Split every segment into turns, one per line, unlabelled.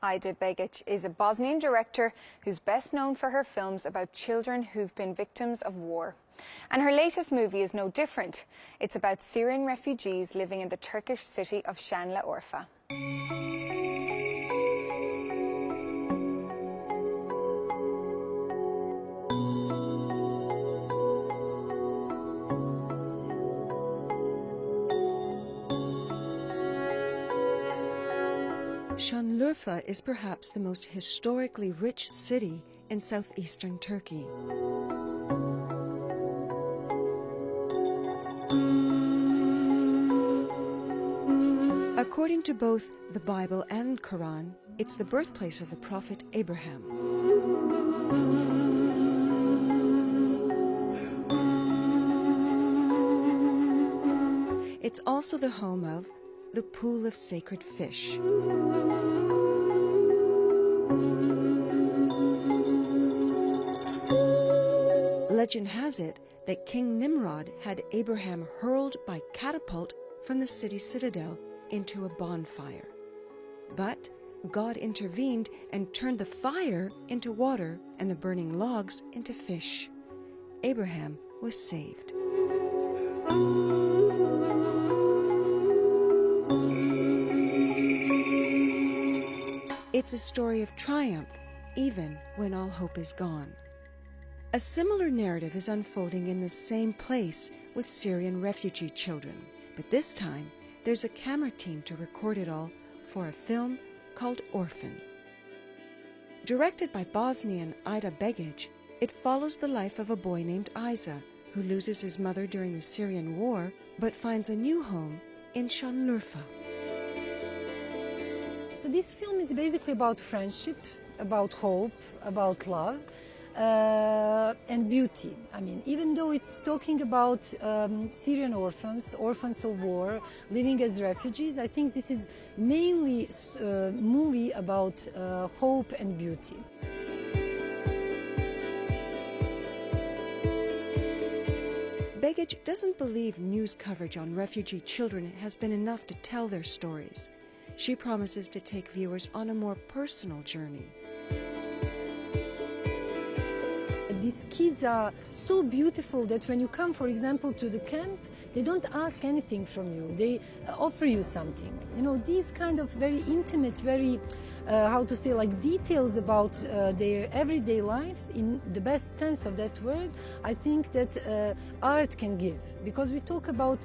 Aida Begic is a Bosnian director who's best known for her films about children who've been victims of war. And her latest movie is no different. It's about Syrian refugees living in the Turkish city of Şanlıurfa.
Şanlıurfa is perhaps the most historically rich city in southeastern Turkey. According to both the Bible and Quran, it's the birthplace of the prophet Abraham. It's also the home of the pool of sacred fish. Legend has it that King Nimrod had Abraham hurled by catapult from the city citadel into a bonfire. But God intervened and turned the fire into water and the burning logs into fish. Abraham was saved. It's a story of triumph, even when all hope is gone. A similar narrative is unfolding in the same place with Syrian refugee children, but this time there's a camera team to record it all for a film called Orphan. Directed by Bosnian Aida Begic, it follows the life of a boy named عيسى who loses his mother during the Syrian war but finds a new home in Şanlıurfa.
So this film is basically about friendship, about hope, about love, and beauty. I mean, even though it's talking about Syrian orphans of war, living as refugees, I think this is mainly a movie about hope and beauty.
Begic doesn't believe news coverage on refugee children has been enough to tell their stories. She promises to take viewers on a more personal journey.
These kids are so beautiful that when you come, for example, to the camp, they don't ask anything from you. They offer you something. You know, these kind of very intimate, very, like details about their everyday life, in the best sense of that word, I think that art can give. Because we talk about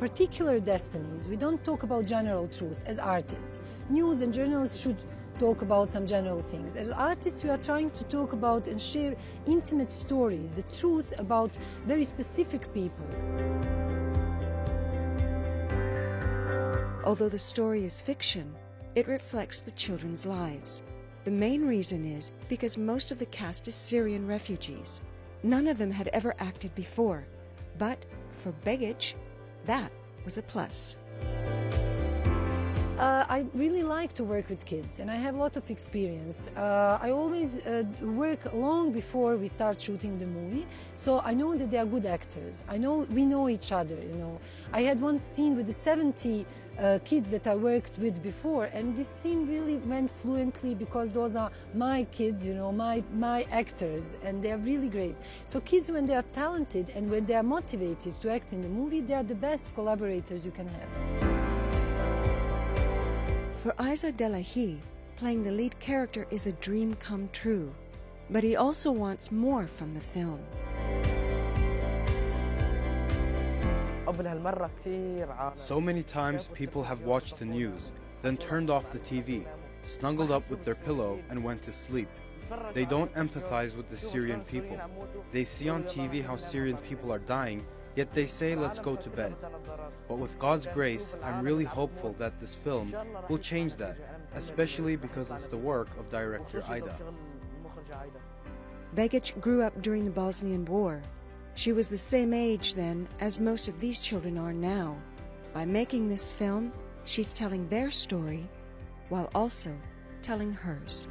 particular destinies. We don't talk about general truths as artists. News and journalists should talk about some general things. As artists, we are trying to talk about and share intimate stories, the truth about very specific people.
Although the story is fiction, it reflects the children's lives. The main reason is because most of the cast is Syrian refugees. None of them had ever acted before, but for Begic, that was a plus.
I really like to work with kids, and I have a lot of experience. I always work long before we start shooting the movie, so I know that they are good actors. We know each other, you know. I had one scene with the 70 kids that I worked with before, and this scene really went fluently because those are my kids, you know, my actors, and they are really great. So kids, when they are talented and when they are motivated to act in the movie, they are the best collaborators you can have.
For Aida Begic, playing the lead character is a dream come true, but he also wants more from the film.
So many times people have watched the news, then turned off the TV, snuggled up with their pillow and went to sleep. They don't empathize with the Syrian people. They see on TV how Syrian people are dying, yet they say, let's go to bed. But with God's grace, I'm really hopeful that this film will change that, especially because it's the work of director Aida.
Begic grew up during the Bosnian War. She was the same age then as most of these children are now. By making this film, she's telling their story while also telling hers.